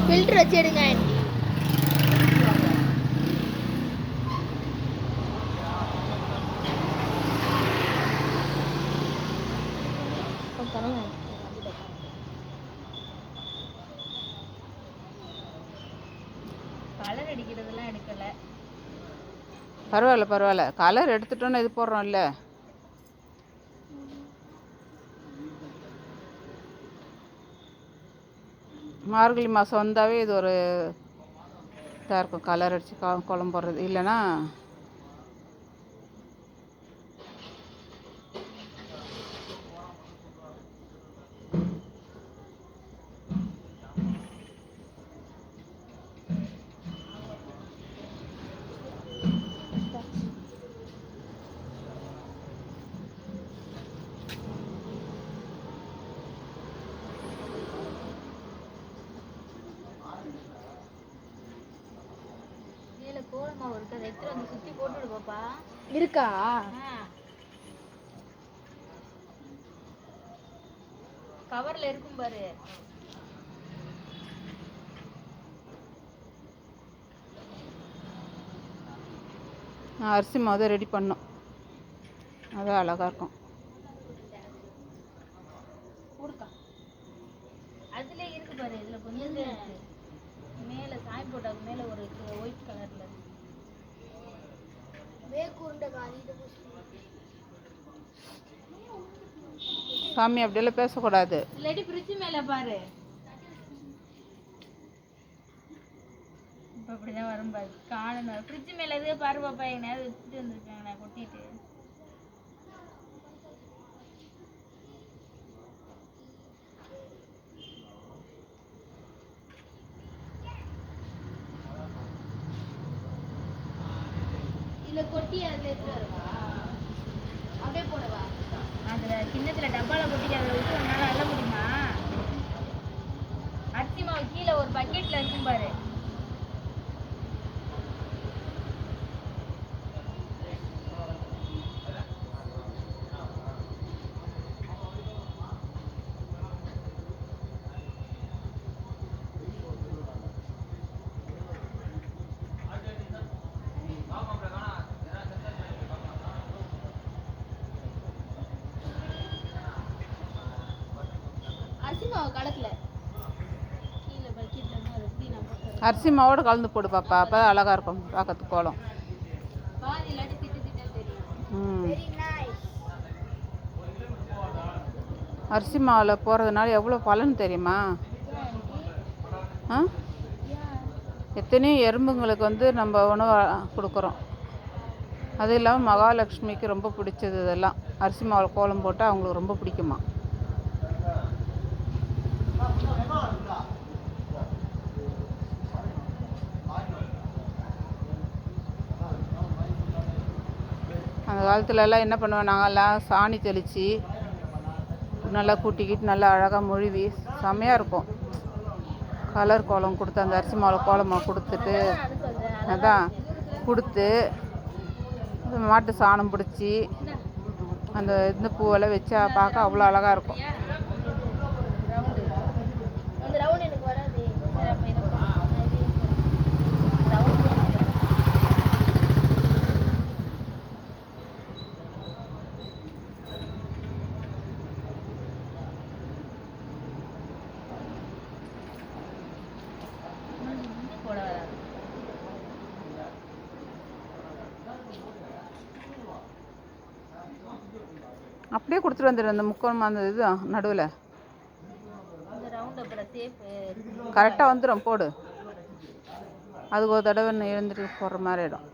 Filter வச்சு எடுங்க aunty. Colour அடிக்கிறதெல்லாம் எடுக்கல. பரவாயில்ல பரவாயில்ல, கலர் எடுத்துட்டோன்னு இது போடுறோம்ல. மார்கழி மாதம் வந்தாவே இது ஒரு இதாக இருக்கும், கலர் அடித்து குழம்பு போடுறது. இல்லைன்னா கோலமாவு இருக்கு, அதை எடுத்து வந்து சுத்தி போட்டுடு பாப்பா. இருக்கா? கவர்ல இருக்கும் பாரு. நான் அரிசி மாவு ரெடி பண்ணோம், அதான் அழகாக இருக்கும். அதுல இருக்கு பாரு, இதுல கொஞ்சம் இருக்கு. மேல சாய் போட்டாக்கு மேல ஒரு ஒயிட் கலர்ல சாமி அப்படியெல்லாம் பேசக்கூடாது. இல்லாட்டி ஃப்ரிட்ஜ் மேல பாரு. இப்போ அப்படிதான் வரும் பாரு, காணணும். ஃப்ரிட்ஜ் மேல எதுவும் பாரு பாப்பா, எங்கேயாவது வச்சுட்டு வந்துருக்காங்க, நான் கொட்டிட்டு. இதுல கொட்டி அதுல எடுத்து வருவா, அப்படியே போடவா? அதுல கிண்ணத்துல டப்பால கொட்டி அதுல விட்டு உன்னால அள்ள முடியுமா? அரிசி மாவு கீழே ஒரு பக்கெட்ல இருக்கும் பாரு. அரிசி மாவோடு கலந்து போடு பாப்பா, அப்போ தான் அழகாக இருக்கும் பார்க்கறதுக்கு கோலம். அரிசி மாவில் போடுறதுனால எவ்வளோ பலன் தெரியுமா? எத்தனையோ எறும்புங்களுக்கு வந்து நம்ம உணவு கொடுக்குறோம். அது இல்லாமல் மகாலட்சுமிக்கு ரொம்ப பிடிச்சது இதெல்லாம். அரிசி மாவில் கோலம் போட்டால் அவங்களுக்கு ரொம்ப பிடிக்குமா. அந்த காலத்துலலாம் என்ன பண்ணுவோம், நாங்கள்லாம் சாணி தெளித்து நல்லா கூட்டிக்கிட்டு நல்லா அழகாக மொழிவி செம்மையாக இருக்கும். கலர் கோலம் கொடுத்து அந்த அரிசி மாவில் கோலமாக கொடுத்துட்டு அதான் கொடுத்து மாட்டு சாணம் பிடிச்சி அந்த இந்த பூவெல்லாம் வச்சா பார்க்க அவ்வளோ அழகாக இருக்கும். அப்படியே கொடுத்துட்டு வந்துடு. அந்த முக்கோணம் அந்த இது நடுவில் கரெக்டாக வந்துடும், போடு. அதுக்கு ஒரு தடவை எழுந்துட்டு போடுற மாதிரி இடம்.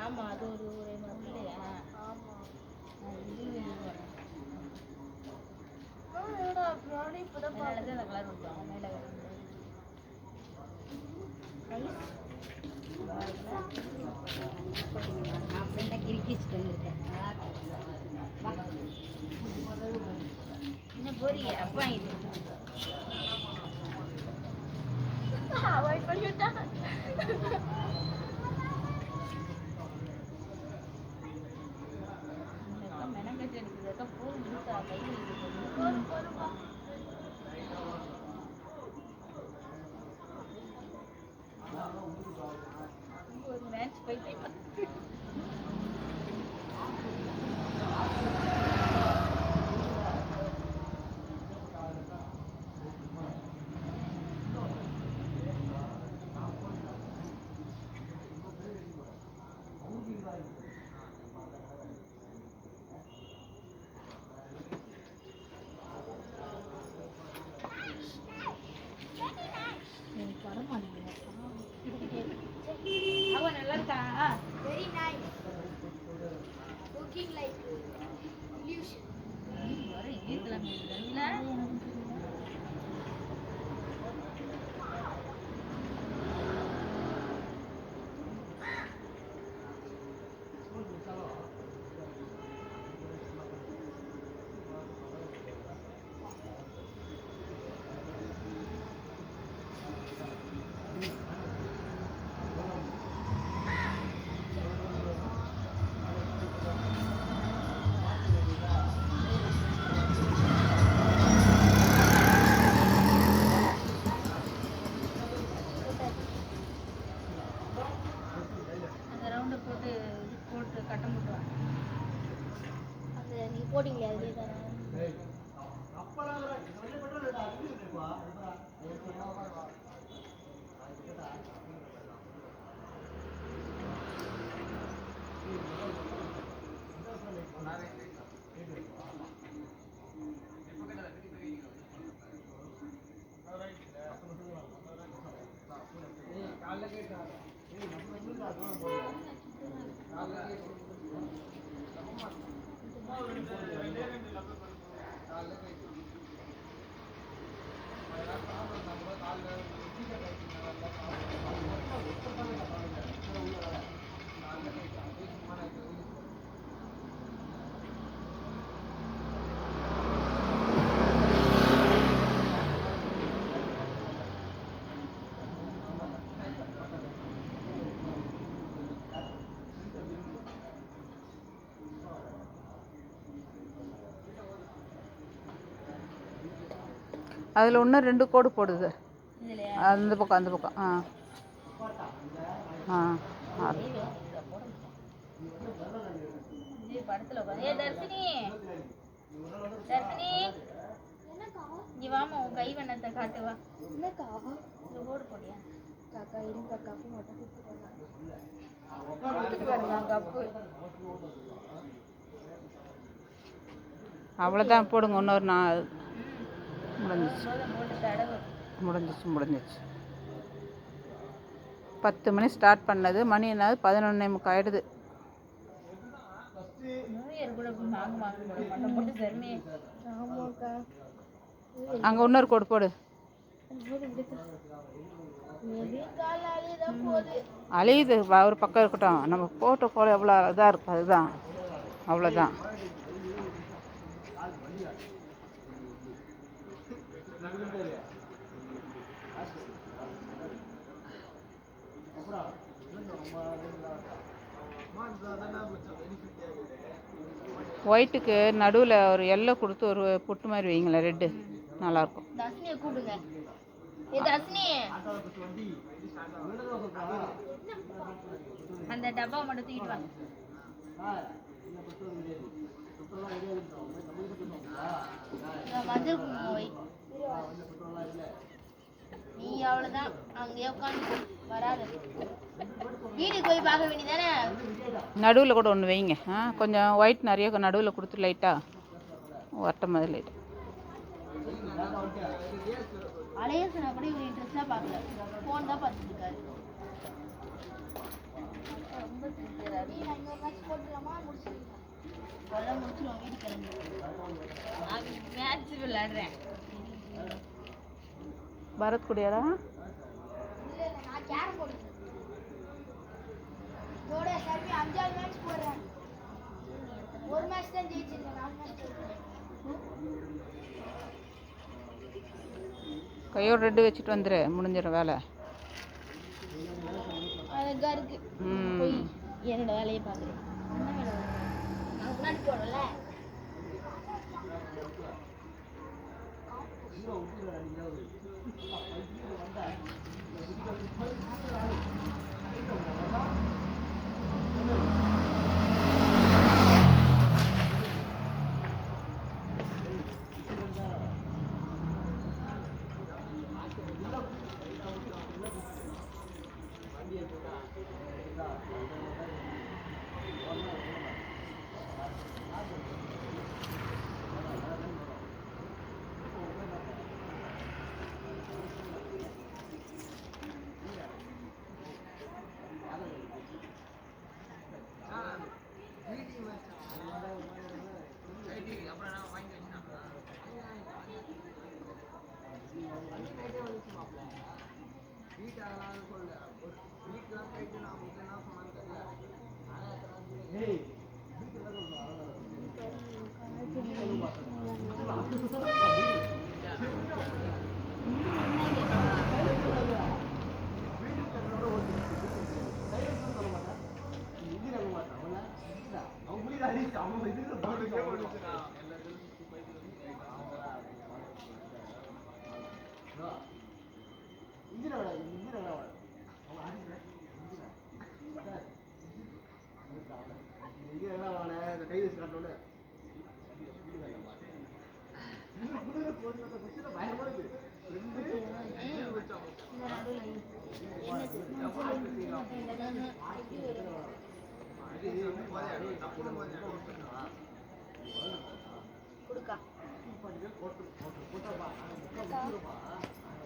ஆமா, அது ஒரு ஒரே மாதிரி. என்ன போறீங்க அப்பா இது அவாய்ட் பண்ணிட்டா மெனக்கட்டு எனக்கு போன் கொடுத்தா கையில் ஒரு மேட்ச் போயிட்டு அவ நல்லா இருக்கா very nice looking like illusion வர ஏத்தலாம் இல்ல போட்டு கட்ட முட்டுவாங்க அது நீங்க போட்டீங்களே அதுலேயே தானே அதில் இன்னும் 2 கோடு போடுது அந்த பக்கம் படத்துல தர்ஷினி தர்ஷினி நீ வாமா உன் கை வண்ணத்தை காட்டுவா என்னக்கா கோடு போடியா காக்கா இருங்க கப்பு மட்டும் கப்பு அவ்வளோதான் போடுங்க இன்னொரு நாள் முடிஞ்சிச்சு 10 மணி ஸ்டார்ட் பண்ணது மணி என்னது 11:45 ஆயிடுது அங்கே இன்னொரு கோடு போடு அழியுது ஒரு பக்கம் இருக்கட்டும் நம்ம போட்ட கோடு எவ்வளோ இதாக இருக்கும் அதுதான் அவ்வளோதான் ஒயிட்டுக்கு நடுவில் ஒரு எல்லோ கொடுத்து ஒரு புட்டு மாதிரி வைங்களேன் ரெட்டு நல்லாயிருக்கும் தர்ஷினியை கூப்பிடுங்க தர்ஷினி அந்த டப்பா மட்டும் தூக்கிட்டு வாங்க மஞ்சள் குங்குமம் வை நீ அவ்வளோதான் அங்கேயே உட்காந்து வராது வீட்டுக்கு போய் பார்க்க வேண்டியதானே நடுவில் கூட ஒன்று வைங்க கொஞ்சம் ஒயிட் நிறைய நடுவில் கொடுத்து லைட்டாக வட்ட மாதிரி லைட்டாக அலையசனா கூட இவர் இன்ட்ரெஸ்டாக பார்க்கல ஃபோன் தான் பார்த்துட்டு இருக்காரு ரொம்ப இன்னொரு மேட்ச் போட்டுக்கலாமா முடிச்சுக்கலாம் அதெல்லாம் முடிச்சிருவோம் வீடு கிளம்பி. நான் மேட்ச் விளையாடுறேன். பரத் கூடயாடா? இல்லை நான் கேரம் போடுறேன். இதோட சரி 5 மேட்ச் போடுறேன். ஒரு மேட்ச் தான் ஜெயிச்சிருக்கேன். 4 மேட்ச் போடுறேன். கையோட 2 வச்சுட்டு வந்துரு, முடிஞ்சிடும் வேலை. அழகா இருக்கு. போய் என்னோட வேலையை பார்க்குறேன். என்ன வேலை? நான் முன்னாடி போடுறேன்ல.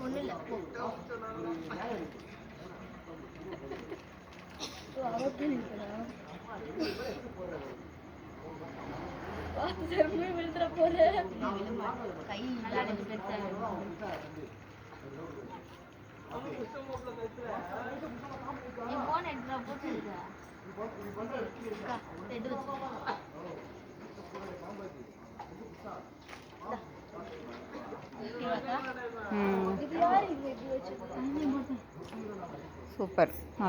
ஒன்றும் இல்லை. விழுந்துட போற கை போன் எடுத்துடா போட்டு சூப்பர், நல்லா